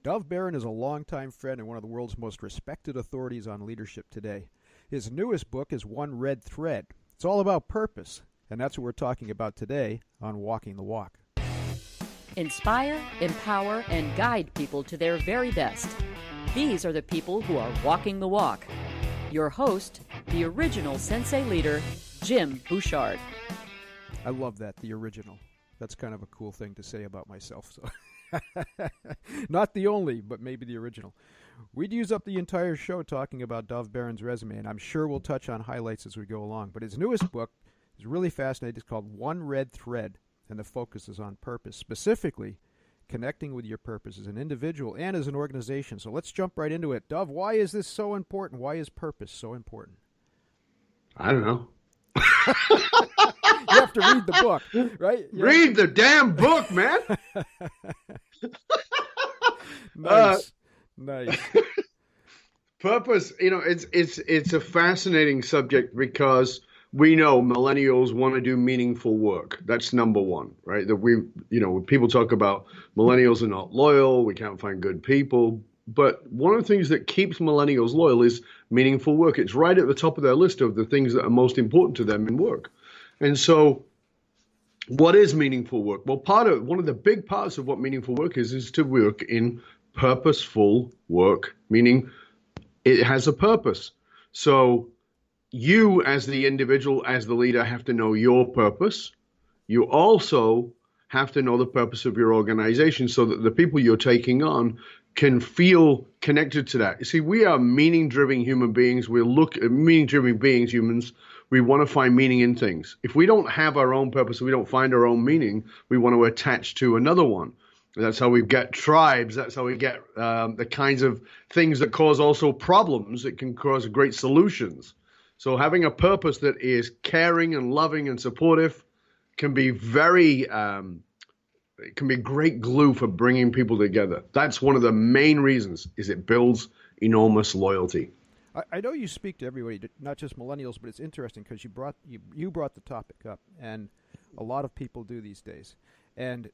Dov Baron is a longtime friend and one of the world's most respected authorities on leadership today. His newest book is One Red Thread. It's all about purpose, and that's what we're talking about today on Walking the Walk. Inspire, empower, and guide people to their very best. These are the people who are walking the walk. Your host, the original Sensei leader, Jim Bouchard. I love that, the original. That's kind of a cool thing to say about myself. So, not the only, but maybe the original. We'd use up the entire show talking about Dov Baron's resume, and I'm sure we'll touch on highlights as we go along. But his newest book is really fascinating. It's called One Red Thread, and the focus is on purpose, specifically connecting with your purpose as an individual and as an organization. So let's jump right into it. Dov, why is this so important? Why is purpose so important? I don't know. You have to read the book, right? Read the damn book, man. Nice. Purpose, it's a fascinating subject because we know millennials want to do meaningful work. That's number one, right? That when people talk about millennials are not loyal, we can't find good people. But one of the things that keeps millennials loyal is meaningful work. It's right at the top of their list of the things that are most important to them in work. And so what is meaningful work? Well, one of the big parts of what meaningful work is to work in purposeful work, meaning it has a purpose. So you as the individual, as the leader, have to know your purpose. You also have to know the purpose of your organization so that the people you're taking on can feel connected to that. You see, we are meaning-driven human beings. We look at meaning-driven beings, humans. We want to find meaning in things. If we don't have our own purpose, we don't find our own meaning, we want to attach to another one. That's how we get tribes. That's how we get the kinds of things that cause also problems. It can cause great solutions. So having a purpose that is caring and loving and supportive can be it can be great glue for bringing people together. That's one of the main reasons, is it builds enormous loyalty. I know you speak to everybody, not just millennials, but it's interesting because you brought the topic up, and a lot of people do these days. And,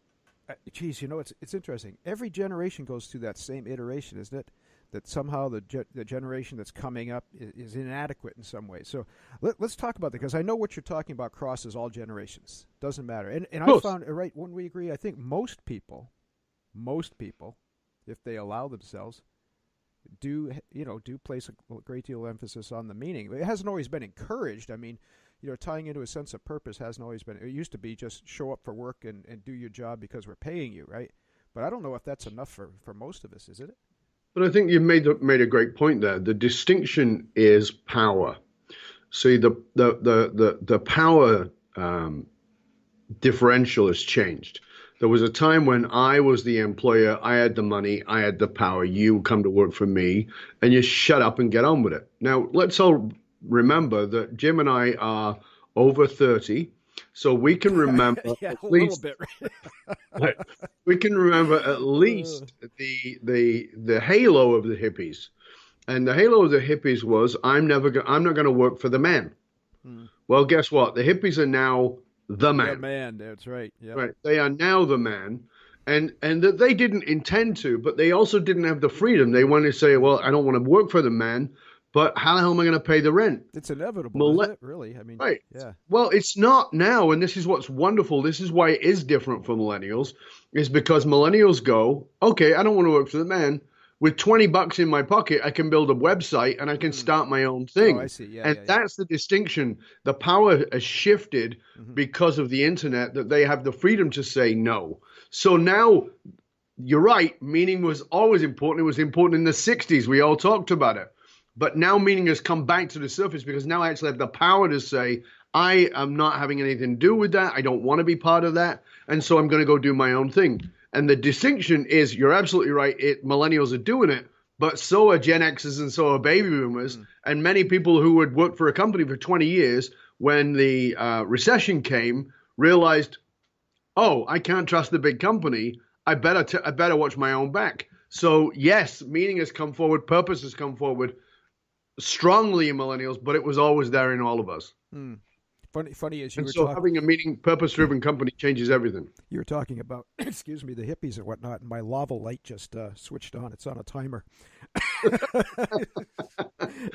geez, it's interesting. Every generation goes through that same iteration, isn't it? That somehow the generation that's coming up is inadequate in some way. So let's talk about that, because I know what you're talking about crosses all generations. Doesn't matter. And I found, right, when we agree, I think most people, if they allow themselves, do place a great deal of emphasis on the meaning. It hasn't always been encouraged. I mean, tying into a sense of purpose hasn't always been. It used to be just show up for work and do your job because we're paying you, right? But I don't know if that's enough for most of us, is it? But I think you made a great point there. The distinction is power. See, the power differential has changed. There was a time when I was the employer, I had the money, I had the power, you come to work for me, and you shut up and get on with it. Now, let's all remember that Jim and I are over 30, so we can remember at least, right, we can remember at least the halo of the hippies. And the halo of the hippies was, I'm not going to work for the man. Well, guess what? The hippies are now the man. The man, that's right. Yep. Right. They are now the man. And that they didn't intend to, but they also didn't have the freedom. They wanted to say, well, I don't want to work for the man, but how the hell am I going to pay the rent? It's inevitable, isn't it, really? I mean, right. Yeah. Well, it's not now, and this is what's wonderful. This is why it is different for millennials, is because millennials go, okay, I don't want to work for the man. With $20 in my pocket, I can build a website and I can start my own thing. Oh, I see. Yeah, that's the distinction. The power has shifted because of the internet, that they have the freedom to say no. So now, you're right, meaning was always important. It was important in the 60s. We all talked about it. But now meaning has come back to the surface because now I actually have the power to say, I am not having anything to do with that. I don't want to be part of that. And so I'm going to go do my own thing. And the distinction is, you're absolutely right, millennials are doing it, but so are Gen Xers and so are baby boomers. And many people who had worked for a company for 20 years, when the recession came, realized, oh, I can't trust the big company. I better watch my own back. So yes, meaning has come forward, purpose has come forward strongly in millennials, but it was always there in all of us. Funny as you And were so talking. having a meaning, purpose-driven company changes everything. You were talking about, excuse me, the hippies and whatnot, and my lava light just switched on. It's on a timer.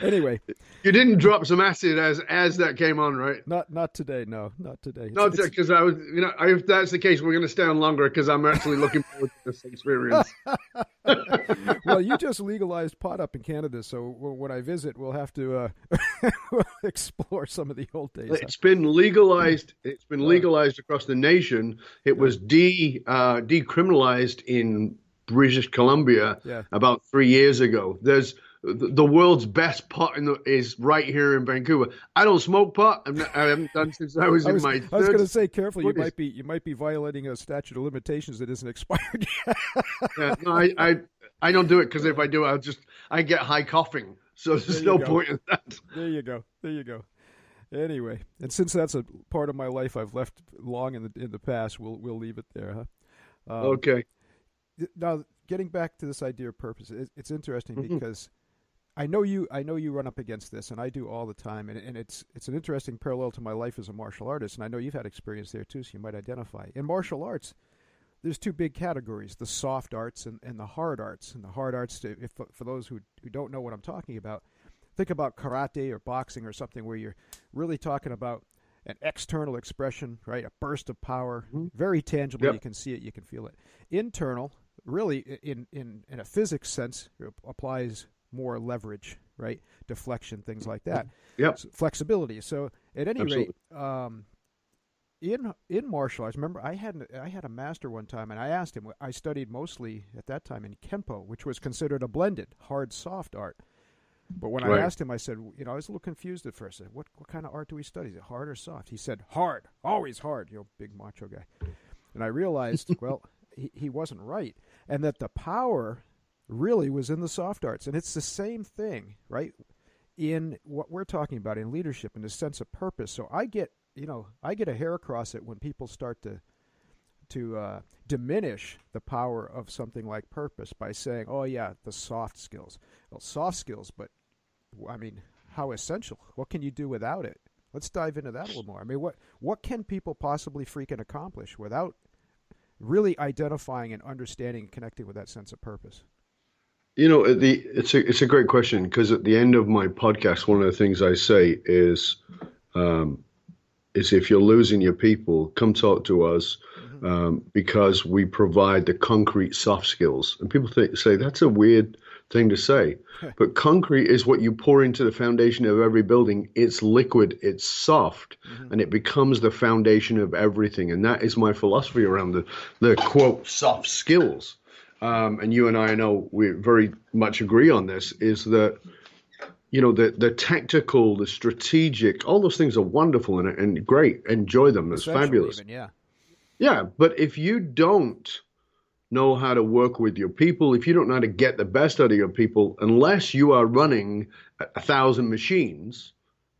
Anyway, You didn't drop some acid as that came on, right? not today. No, not today. No, because I was, if that's the case, we're going to stay on longer because I'm actually looking forward to this experience. Well, you just legalized pot up in Canada, so when I visit, we'll have to we'll explore some of the old days. It's been legalized. It's been legalized across the nation. It was decriminalized in British Columbia about 3 years ago. There's the world's best pot is right here in Vancouver. I don't smoke pot. I haven't done since I was in my 30s. I was going to say, careful. You might be violating a statute of limitations that isn't expired yet. Yeah, no, I don't do it because if I do, I get high coughing. So there's no point in that. There you go. Anyway, and since that's a part of my life I've left long in the past, we'll leave it there, huh? Okay. Now, getting back to this idea of purpose, it's interesting because I know you run up against this, and I do all the time, and it's an interesting parallel to my life as a martial artist, and I know you've had experience there too, so you might identify. In martial arts, there's two big categories: the soft arts and the hard arts. And the hard arts, for those who don't know what I'm talking about, think about karate or boxing or something where you're really talking about an external expression, right? A burst of power, very tangible. Yep. You can see it, you can feel it. Internal, really, in a physics sense, applies more leverage, right? Deflection, things like that. Yep. So flexibility. So at any Absolutely. rate, in martial arts, remember I had a master one time, and I asked him. I studied mostly at that time in Kempo, which was considered a blended hard soft art. But when I asked him, I said, I was a little confused at first. I said, what kind of art do we study? Is it hard or soft? He said, hard, always hard. Big macho guy. And I realized, well, he wasn't right, and that the power really was in the soft arts. And it's the same thing, right, in what we're talking about in leadership and the sense of purpose. So I get a hair across it when people start to diminish the power of something like purpose by saying, oh yeah, the soft skills. Well, soft skills, but I mean, how essential? What can you do without it? Let's dive into that a little more. I mean, what can people possibly freaking accomplish without really identifying and understanding and connecting with that sense of purpose? It's a great question, because at the end of my podcast, one of the things I say is if you're losing your people, come talk to us, because we provide the concrete soft skills. And people say that's a weird thing to say, but concrete is what you pour into the foundation of every building. It's liquid, it's soft, and it becomes the foundation of everything. And that is my philosophy around the quote soft skills. And you and I know we very much agree on this, is that the tactical, the strategic, all those things are wonderful and great. Enjoy them. It's fabulous. Even, yeah. But if you don't know how to work with your people, if you don't know how to get the best out of your people, unless you are running 1,000 machines,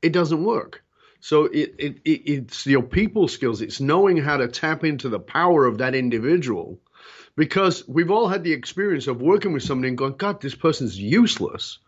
it doesn't work. So it's your people skills. It's knowing how to tap into the power of that individual. Because we've all had the experience of working with somebody and going, God, this person's useless.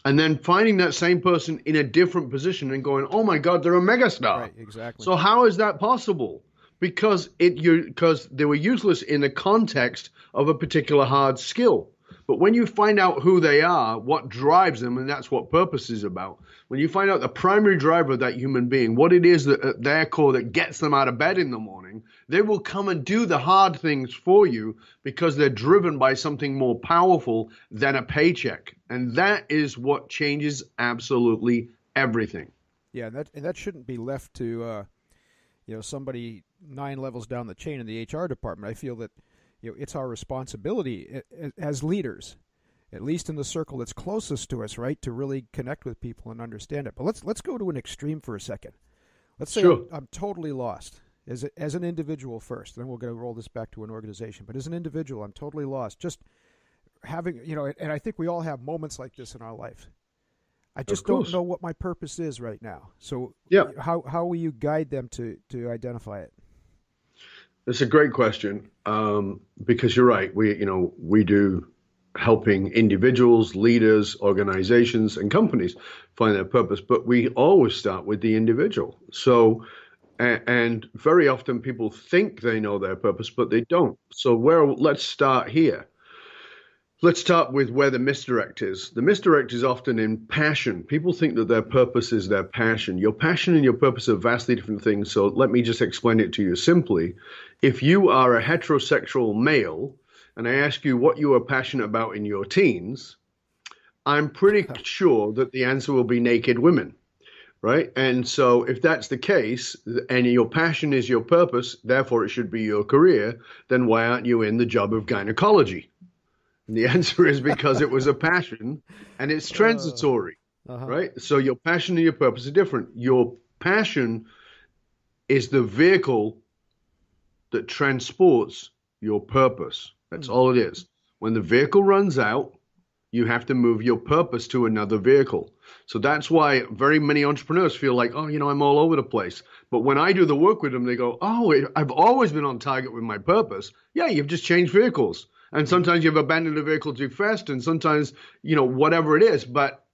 And then finding that same person in a different position and going, oh my God, they're a megastar. Right, exactly. So how is that possible? Because they were useless in the context of a particular hard skill. But when you find out who they are, what drives them, and that's what purpose is about, when you find out the primary driver of that human being, what it is that at their core that gets them out of bed in the morning, they will come and do the hard things for you because they're driven by something more powerful than a paycheck. And that is what changes absolutely everything. Yeah, and that shouldn't be left to somebody 9 levels down the chain in the HR department. I feel that it's our responsibility as leaders, at least in the circle that's closest to us, right, to really connect with people and understand it. But let's go to an extreme for a second. Let's say I'm totally lost as an individual first. Then we're going to roll this back to an organization. But as an individual, I'm totally lost. Just having, and I think we all have moments like this in our life. I just don't know what my purpose is right now. So how will you guide them to identify it? That's a great question, because you're right. We do helping individuals, leaders, organizations, and companies find their purpose. But we always start with the individual. So, and very often people think they know their purpose, but they don't. So, let's start here. Let's start with where the misdirect is. The misdirect is often in passion. People think that their purpose is their passion. Your passion and your purpose are vastly different things. So let me just explain it to you simply. If you are a heterosexual male and I ask you what you are passionate about in your teens, I'm pretty sure that the answer will be naked women, right? And so if that's the case, and your passion is your purpose, therefore it should be your career, then why aren't you in the job of gynecology? And the answer is because it was a passion and it's transitory, right? So your passion and your purpose are different. Your passion is the vehicle that transports your purpose. That's all it is. When the vehicle runs out, you have to move your purpose to another vehicle. So that's why very many entrepreneurs feel like, oh, I'm all over the place. But when I do the work with them, they go, oh, I've always been on target with my purpose. Yeah, you've just changed vehicles. And sometimes you've abandoned the vehicle too fast, and sometimes, whatever it is. But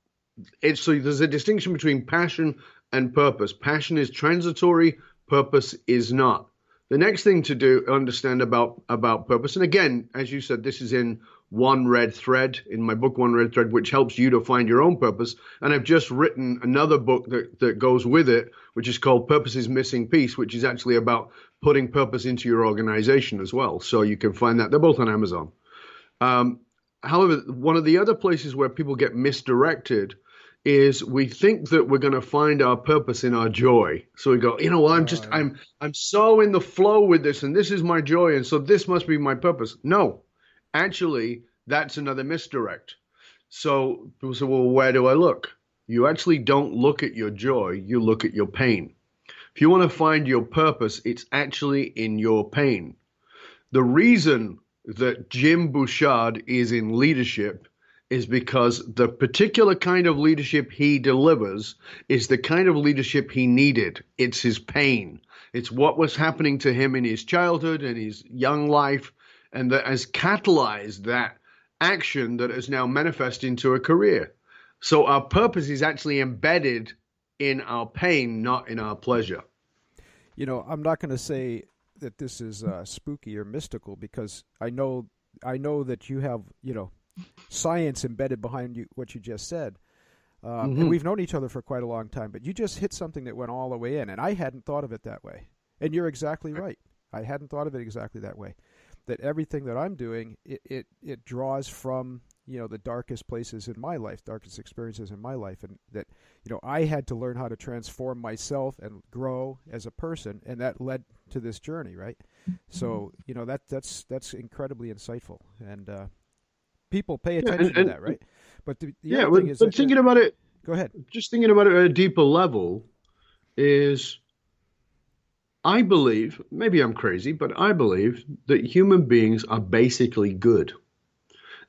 so there's a distinction between passion and purpose. Passion is transitory, purpose is not. The next thing to understand about purpose, and again, as you said, this is in One Red Thread, in my book, One Red Thread, which helps you to find your own purpose. And I've just written another book that goes with it, which is called Purpose's Missing Piece, which is actually about putting purpose into your organization as well. So you can find that. They're both on Amazon. However, one of the other places where people get misdirected is we think that we're going to find our purpose in our joy. So we go, I'm so in the flow with this, and this is my joy, and so this must be my purpose. No, actually, that's another misdirect. So people say, well, where do I look? You actually don't look at your joy, you look at your pain. If you want to find your purpose, it's actually in your pain. The reason that Jim Bouchard is in leadership is because the particular kind of leadership he delivers is the kind of leadership he needed. It's his pain. It's what was happening to him in his childhood and his young life, and that has catalyzed that action that has now manifested into a career. So our purpose is actually embedded in our pain, not in our pleasure. I'm not going to say that this is spooky or mystical, because I know that you have, science embedded behind what you just said. And we've known each other for quite a long time, but you just hit something that went all the way in, and I hadn't thought of it that way. And you're exactly right. I hadn't thought of it exactly that way. That everything that I'm doing, it draws from, the darkest places in my life, darkest experiences in my life, and that, I had to learn how to transform myself and grow as a person, and that led to this journey, right? So, that's incredibly insightful, and people pay attention to that, right? But the other thing is, thinking about it, go ahead. Just thinking about it at a deeper level is, I believe, maybe I'm crazy, but I believe that human beings are basically good.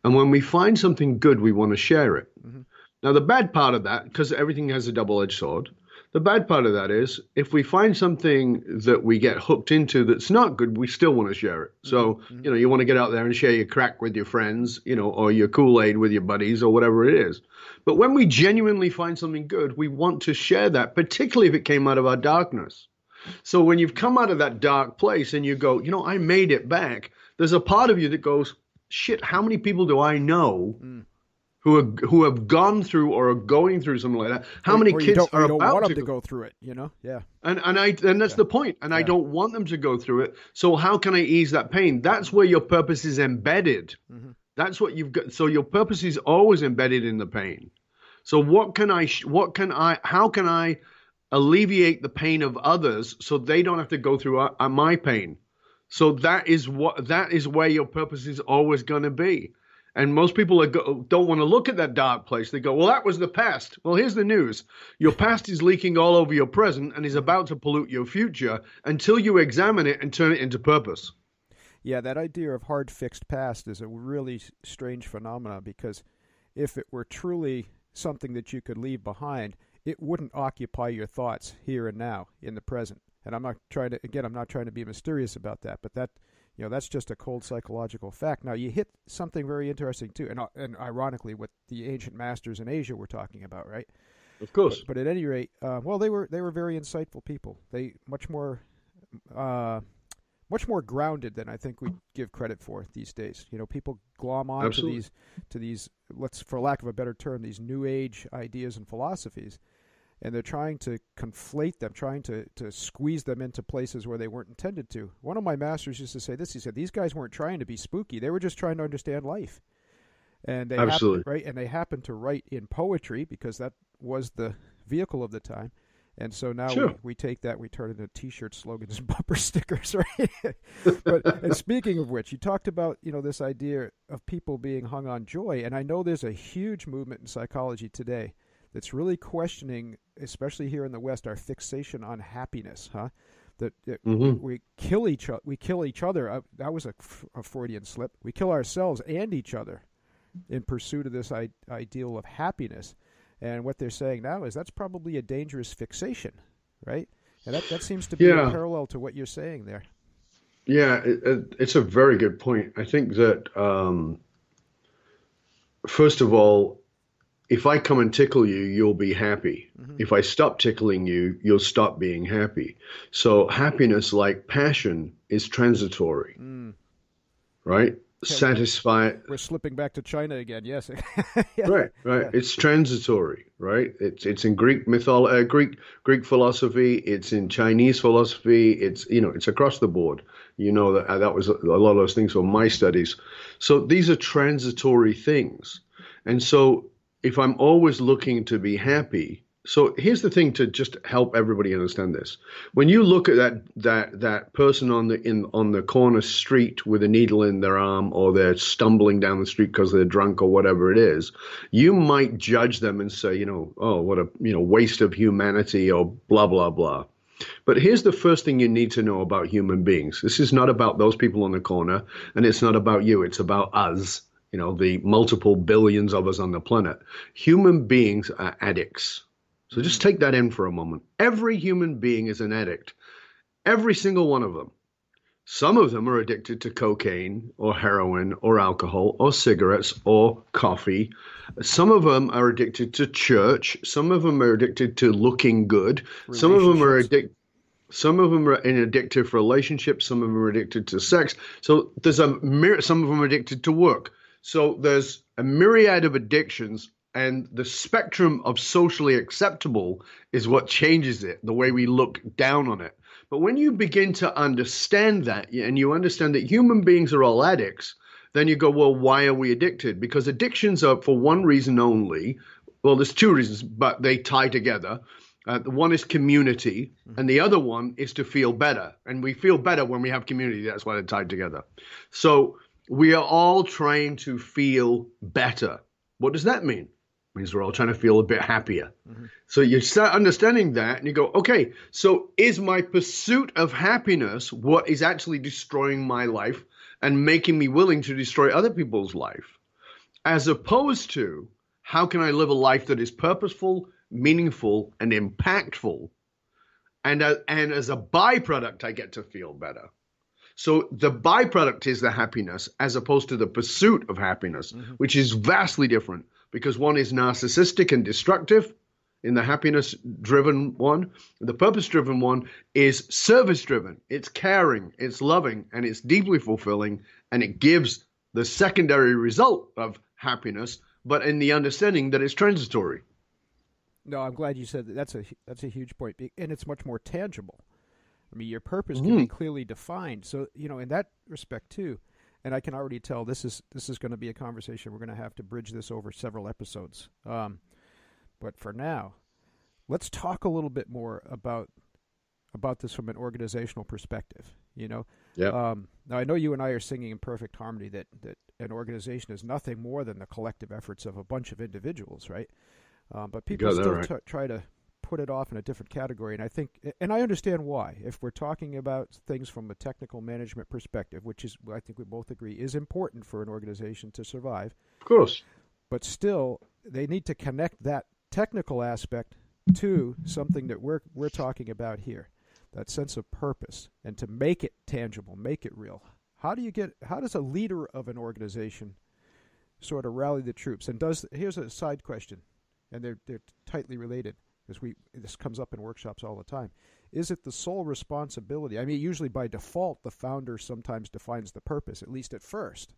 And when we find something good, we want to share it. Mm-hmm. Now, the bad part of that, because everything has a double-edged sword, the bad part of that is if we find something that we get hooked into that's not good, we still want to share it. So, you want to get out there and share your crack with your friends, or your Kool-Aid with your buddies or whatever it is. But when we genuinely find something good, we want to share that, particularly if it came out of our darkness. So when you've come out of that dark place and you go, I made it back, there's a part of you that goes, shit, how many people do I know who have gone through or are going through something like that? How many kids are about to go through it? Yeah. And that's the point. And I don't want them to go through it. So how can I ease that pain? That's where your purpose is embedded. Mm-hmm. That's what you've got. So your purpose is always embedded in the pain. So how can I alleviate the pain of others so they don't have to go through my pain? So that is where your purpose is always going to be. And most people don't want to look at that dark place. They go, well, that was the past. Well, here's the news. Your past is leaking all over your present and is about to pollute your future until you examine it and turn it into purpose. Yeah, that idea of hard fixed past is a really strange phenomenon, because if it were truly something that you could leave behind, it wouldn't occupy your thoughts here and now in the present. And I'm not trying to be mysterious about that, but that, That's just a cold psychological fact. Now, you hit something very interesting, too, and ironically, what the ancient masters in Asia were talking about, right? Of course. But at any rate, they were very insightful people. They much more grounded than I think we give credit for these days. People glom on to these, let's, for lack of a better term, these new age ideas and philosophies, and they're trying to conflate them, trying to squeeze them into places where they weren't intended to. One of my masters used to say this. He said, these guys weren't trying to be spooky. They were just trying to understand life. And they happened to write in poetry because that was the vehicle of the time. And so now we take that, we turn it into T-shirt slogans and bumper stickers, right? And speaking of which, you talked about, this idea of people being hung on joy. And I know there's a huge movement in psychology today that's really questioning, especially here in the West, our fixation on happiness, huh? That we kill each other. That was a Freudian slip. We kill ourselves and each other in pursuit of this ideal of happiness. And what they're saying now is that's probably a dangerous fixation, right? And that seems to be a parallel to what you're saying there. Yeah, it's a very good point. I think that, first of all, if I come and tickle you, you'll be happy. Mm-hmm. If I stop tickling you, you'll stop being happy. So happiness, like passion, is transitory, right? Satisfy. We're slipping back to China again. Yes. Right. Yeah. It's transitory, right? It's in Greek Greek philosophy. It's in Chinese philosophy. It's across the board. That was a lot of those things were my studies. So these are transitory things, and so if I'm always looking to be happy. So here's the thing to just help everybody understand this. When you look at that person on the corner street with a needle in their arm, or they're stumbling down the street because they're drunk or whatever it is, you might judge them and say, oh, what a waste of humanity, or blah blah blah. But here's the first thing you need to know about human beings. This is not about those people on the corner, and it's not about you. It's about us. The multiple billions of us on the planet. Human beings are addicts. So just take that in for a moment. Every human being is an addict. Every single one of them. Some of them are addicted to cocaine or heroin or alcohol or cigarettes or coffee. Some of them are addicted to church. Some of them are addicted to looking good. Some of them are addicted. Some of them are in addictive relationships. Some of them are addicted to sex. So there's some of them are addicted to work. So there's a myriad of addictions, and the spectrum of socially acceptable is what changes it, the way we look down on it. But when you begin to understand that, and you understand that human beings are all addicts, then you go, well, why are we addicted? Because addictions are for one reason only. Well, there's two reasons, but they tie together. The one is community, and the other one is to feel better. And we feel better when we have community. That's why they're tied together. So we are all trying to feel better. What does that mean? It means we're all trying to feel a bit happier. Mm-hmm. So you start understanding that, and you go, okay, so is my pursuit of happiness what is actually destroying my life and making me willing to destroy other people's life? As opposed to, how can I live a life that is purposeful, meaningful, and impactful? And as a byproduct, I get to feel better. So the byproduct is the happiness, as opposed to the pursuit of happiness, which is vastly different, because one is narcissistic and destructive in the happiness-driven one. The purpose-driven one is service-driven. It's caring, it's loving, and it's deeply fulfilling, and it gives the secondary result of happiness, but in the understanding that it's transitory. No, I'm glad you said that. That's a huge point, and it's much more tangible. I mean, your purpose can be clearly defined. So, in that respect too, and I can already tell this is going to be a conversation. We're going to have to bridge this over several episodes. But for now, let's talk a little bit more about this from an organizational perspective. Now I know you and I are singing in perfect harmony that an organization is nothing more than the collective efforts of a bunch of individuals, right? But people still try to put it off in a different category, and I think, and I understand why. If we're talking about things from a technical management perspective, which is, I think we both agree, is important for an organization to survive. Of course. But still, they need to connect that technical aspect to something that we're talking about here, that sense of purpose, and to make it tangible, make it real. how does a leader of an organization sort of rally the troops? And here's a side question, and they're tightly related, because this comes up in workshops all the time. Is it the sole responsibility? I mean, usually by default, the founder sometimes defines the purpose, at least at first.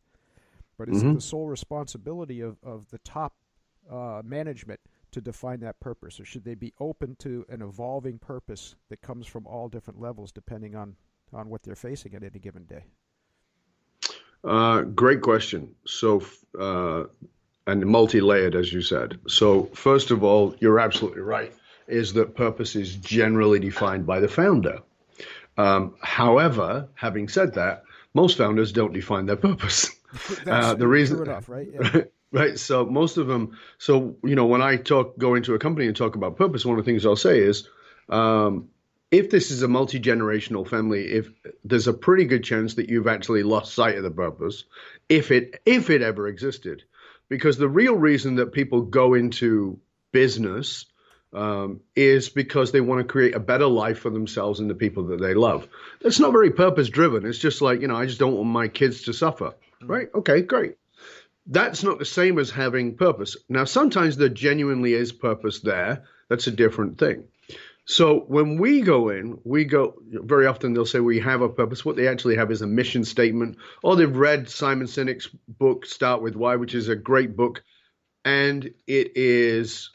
But is it the sole responsibility of the top management to define that purpose, or should they be open to an evolving purpose that comes from all different levels depending on what they're facing at any given day? Great question. So, and multi-layered, as you said. So, first of all, you're absolutely right, is that purpose is generally defined by the founder. However, having said that, most founders don't define their purpose. The reason, true enough, right? Yeah. Right. So most of them. So when I go into a company and talk about purpose, one of the things I'll say is, if this is a multi-generational family, if there's a pretty good chance that you've actually lost sight of the purpose, if it ever existed, because the real reason that people go into business is because they want to create a better life for themselves and the people that they love. It's not very purpose-driven. It's just like, I just don't want my kids to suffer. Right? Okay, great. That's not the same as having purpose. Now, sometimes there genuinely is purpose there. That's a different thing. So when we go very often they'll say we have a purpose. What they actually have is a mission statement, or they've read Simon Sinek's book, Start With Why, which is a great book. And it is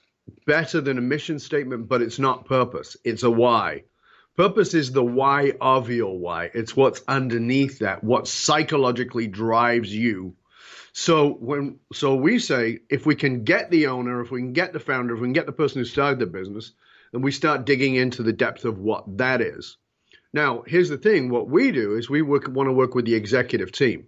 better than a mission statement, but it's not purpose. It's a why. Purpose is the why of your why. It's what's underneath that, what psychologically drives you. So we say, if we can get the owner, if we can get the founder, if we can get the person who started the business, then we start digging into the depth of what that is. Now, here's the thing. What we do is we want to work with the executive team.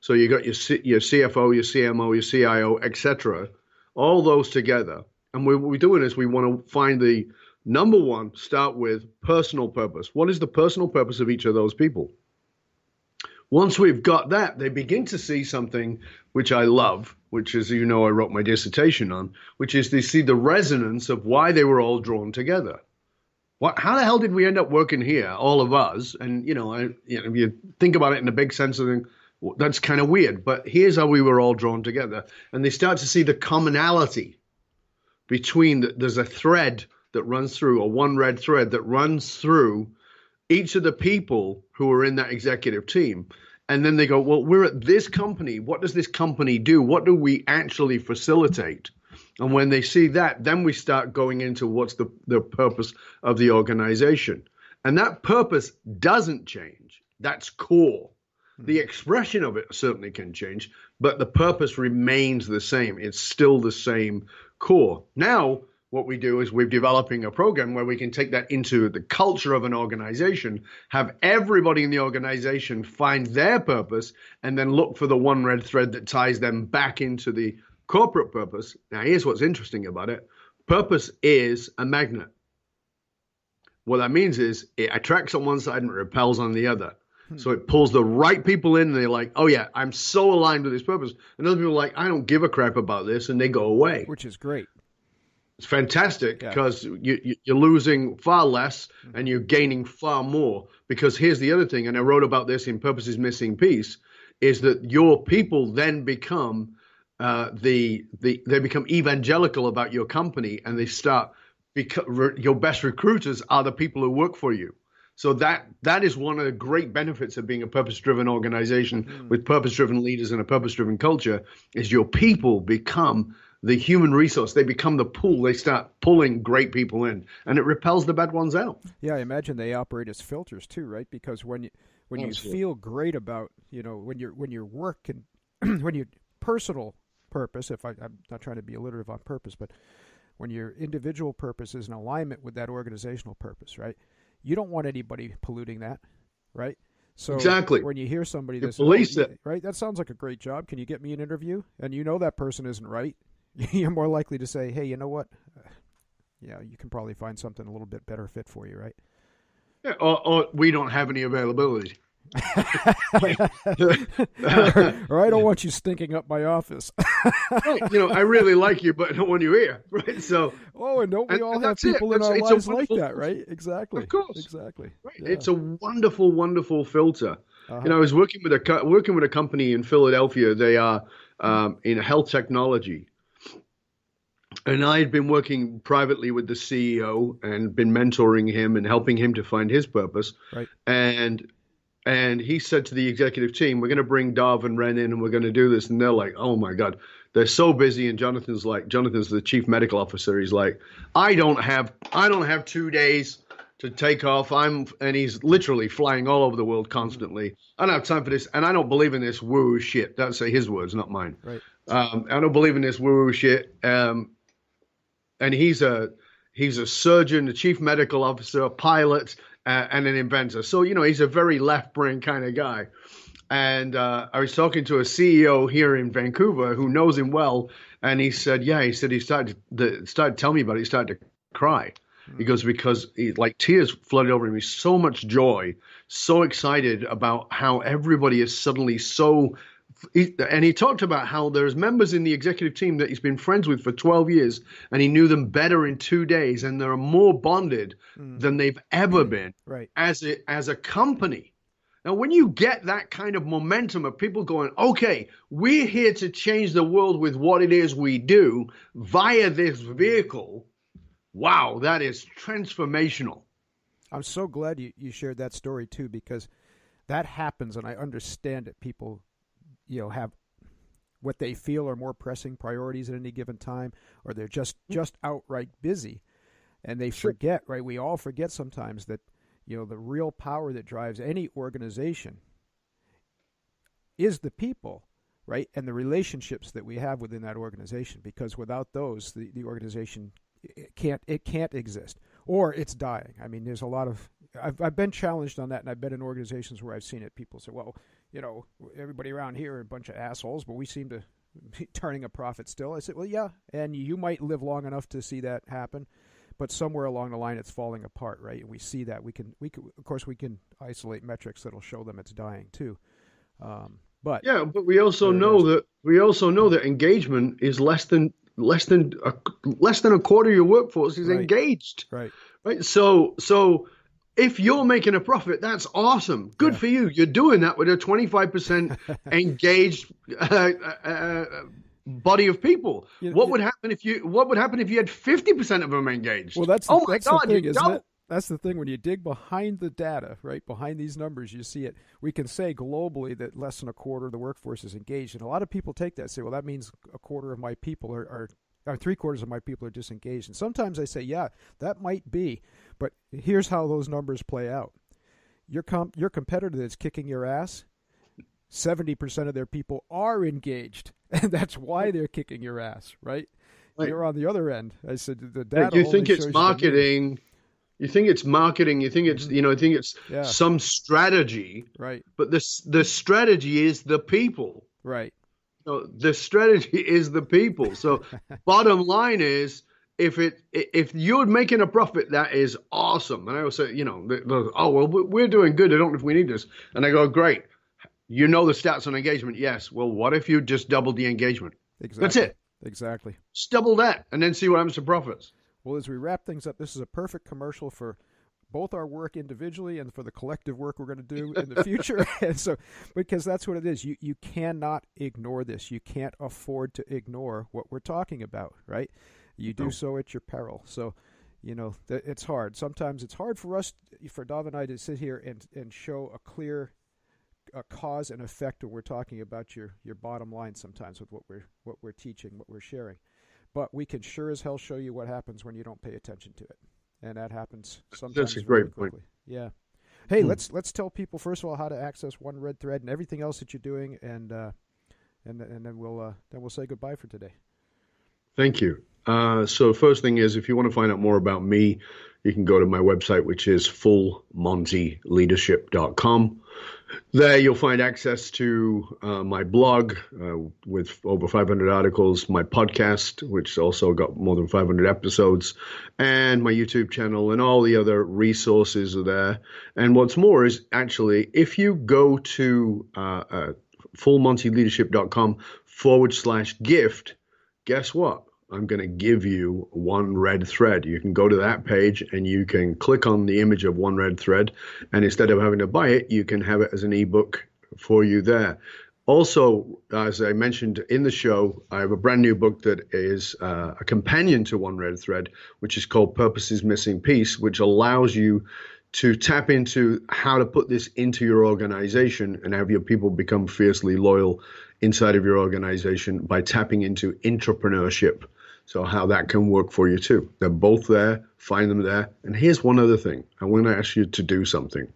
So you got your CFO, your CMO, your CIO, etc., all those together. And what we're doing is we want to find the number one, start with personal purpose. What is the personal purpose of each of those people? Once we've got that, they begin to see something which I love, which is, I wrote my dissertation on, which is they see the resonance of why they were all drawn together. How the hell did we end up working here, all of us? And, if you think about it in the big sense of thing, that's kind of weird. But here's how we were all drawn together. And they start to see the commonality between, there's a thread that runs through, one red thread that runs through each of the people who are in that executive team. And then they go, well, we're at this company. What does this company do? What do we actually facilitate? And when they see that, then we start going into what's the purpose of the organization. And that purpose doesn't change. That's core. The expression of it certainly can change, but the purpose remains the same. It's still the same core. Now, what we do is we're developing a program where we can take that into the culture of an organization, have everybody in the organization find their purpose, and then look for the one red thread that ties them back into the corporate purpose. Now, here's what's interesting about it. Purpose is a magnet. What that means is it attracts on one side and it repels on the other. So it pulls the right people in and they're like, oh yeah, I'm so aligned with this purpose. And other people are like, I don't give a crap about this, and they go away. Which is great. It's fantastic because you're losing far less and you're gaining far more. Because here's the other thing, and I wrote about this in Purpose's Missing Piece, is that your people then become they become evangelical about your company, and they start your best recruiters are the people who work for you. So that is one of the great benefits of being a purpose-driven organization with purpose-driven leaders and a purpose-driven culture, is your people become the human resource. They become the pool. They start pulling great people in, and it repels the bad ones out. Yeah, I imagine they operate as filters too, right? Because when you feel great about, when your work and when your personal purpose, I'm not trying to be alliterative on purpose, but when your individual purpose is in alignment with that organizational purpose, right? You don't want anybody polluting that, right? So exactly. When you hear somebody that says, right, that sounds like a great job. Can you get me an interview? And that person isn't right. You're more likely to say, hey, you know what? You can probably find something a little bit better fit for you, right? Yeah, or we don't have any availability. Or I don't want you stinking up my office. Right. I really like you, but I don't want you here. Right. So. Oh, and don't we all have people in our lives like that, right? Exactly. Of course. Exactly. Right. Yeah. It's a wonderful, wonderful filter. You know, I was working with a company in Philadelphia. They are in health technology, and I had been working privately with the CEO and been mentoring him and helping him to find his purpose. Right. And he said to the executive team, "We're going to bring Dov and Ren in, and we're going to do this." And they're like, "Oh my God, they're so busy." And Jonathan's the chief medical officer. He's like, "I don't have 2 days to take off." And he's literally flying all over the world constantly. I don't have time for this, and I don't believe in this woo shit. That's his words, not mine. Right. I don't believe in this woo shit. And he's a surgeon, a chief medical officer, a pilot, and an inventor. So, you know, he's a very left brain kind of guy. And I was talking to a CEO here in Vancouver who knows him well. And he said, he started telling me about it. He started to cry. He goes, because tears flooded over him. He's so much joy, so excited about how everybody is suddenly and he talked about how there's members in the executive team that he's been friends with for 12 years, and he knew them better in 2 days, and they're more bonded than they've ever been as a company. Now, when you get that kind of momentum of people going, okay, we're here to change the world with what it is we do via this vehicle, wow, that is transformational. I'm so glad you shared that story, too, because that happens, and I understand it. People have what they feel are more pressing priorities at any given time, or they're just outright busy, and they forget, right? We all forget sometimes that, the real power that drives any organization is the people, right? And the relationships that we have within that organization, because without those, the organization it can't exist, or it's dying. I mean, there's a lot of I've been challenged on that, and I've been in organizations where I've seen it. People say, well, everybody around here are a bunch of assholes, but we seem to be turning a profit still. I said, well, yeah, and you might live long enough to see that happen, but somewhere along the line it's falling apart, right? And we see that. We can of course we can isolate metrics that'll show them it's dying too. But we also know that engagement is less than a quarter of your workforce is engaged. Right. So if you're making a profit, that's awesome. Good for you. You're doing that with a 25% engaged body of people. What would happen if you had 50% of them engaged? Well, that's the thing, isn't it? That's the thing. When you dig behind the data, right, behind these numbers, you see it. We can say globally that less than a quarter of the workforce is engaged. And a lot of people take that and say, well, that means a quarter of my people or 3/4 of my people are disengaged. And sometimes I say, yeah, that might be. But here's how those numbers play out. Your competitor that's kicking your ass, 70% of their people are engaged. And that's why they're kicking your ass, right? You're on the other end. I said the data. You think it's marketing. You think it's marketing. You think it's some strategy. Right. But the strategy is the people. Right. So the strategy is the people. So bottom line is, if you're making a profit, that is awesome. And I always say, we're doing good. I don't know if we need this. And I go, great. The stats on engagement. Yes. Well, what if you just doubled the engagement? Exactly. That's it. Exactly. Just double that and then see what happens to profits. Well, as we wrap things up, this is a perfect commercial for both our work individually and for the collective work we're going to do in the future. And so, because that's what it is. You cannot ignore this. You can't afford to ignore what we're talking about, right? You do so at your peril. So, it's hard. Sometimes it's hard for Dov and I to sit here and show a clear cause and effect when we're talking about your bottom line sometimes with what we're teaching, what we're sharing. But we can sure as hell show you what happens when you don't pay attention to it. And that happens sometimes. That's a great point. Yeah. Hey, let's tell people first of all how to access One Red Thread and everything else that you're doing, and then we'll say goodbye for today. Thank you. So first thing is, if you want to find out more about me, you can go to my website, which is fullmontyleadership.com. There you'll find access to my blog with over 500 articles, my podcast, which also got more than 500 episodes, and my YouTube channel, and all the other resources are there. And what's more is, actually, if you go to fullmontyleadership.com /gift, guess what? I'm going to give you One Red Thread. You can go to that page and you can click on the image of One Red Thread. And instead of having to buy it, you can have it as an ebook for you there. Also, as I mentioned in the show, I have a brand new book that is a companion to One Red Thread, which is called Purpose's Missing Piece, which allows you to tap into how to put this into your organization and have your people become fiercely loyal inside of your organization by tapping into entrepreneurship. So how that can work for you too. They're both there. Find them there. And here's one other thing. I want to ask you to do something.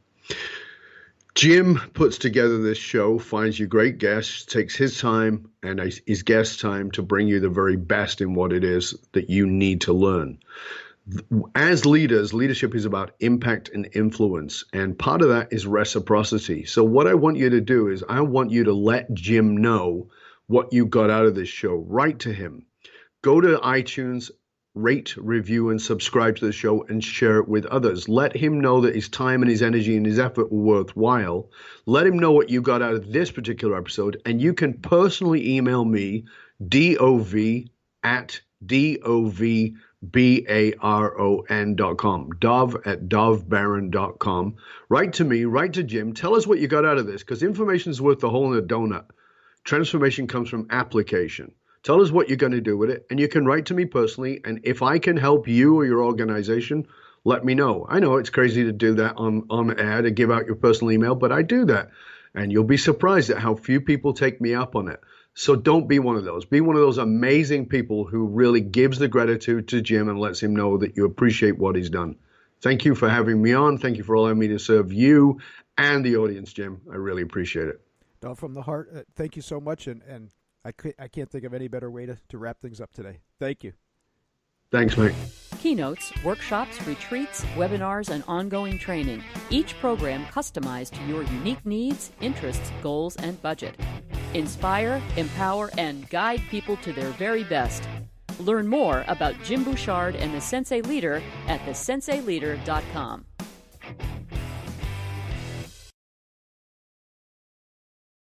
Jim puts together this show, finds you great guests, takes his time and his guest time to bring you the very best in what it is that you need to learn. As leaders, leadership is about impact and influence, and part of that is reciprocity. So what I want you to do is I want you to let Jim know what you got out of this show. Write to him. Go to iTunes, rate, review, and subscribe to the show and share it with others. Let him know that his time and his energy and his effort were worthwhile. Let him know what you got out of this particular episode, and you can personally email me, dov@dovbaron.com, dov@dovbaron.com. Write to me, write to Jim. Tell us what you got out of this, because information is worth the hole in the donut. Transformation comes from application. Tell us what you're going to do with it, and you can write to me personally, and if I can help you or your organization, let me know. I know it's crazy to do that on air, to give out your personal email, but I do that, and you'll be surprised at how few people take me up on it. So don't be one of those. Be one of those amazing people who really gives the gratitude to Jim and lets him know that you appreciate what he's done. Thank you for having me on. Thank you for allowing me to serve you and the audience, Jim. I really appreciate it. Dov, from the heart, thank you so much, and I can't think of any better way to wrap things up today. Thank you. Thanks, mate. Keynotes, workshops, retreats, webinars, and ongoing training. Each program customized to your unique needs, interests, goals, and budget. Inspire, empower, and guide people to their very best. Learn more about Jim Bouchard and the Sensei Leader at thesenseileader.com.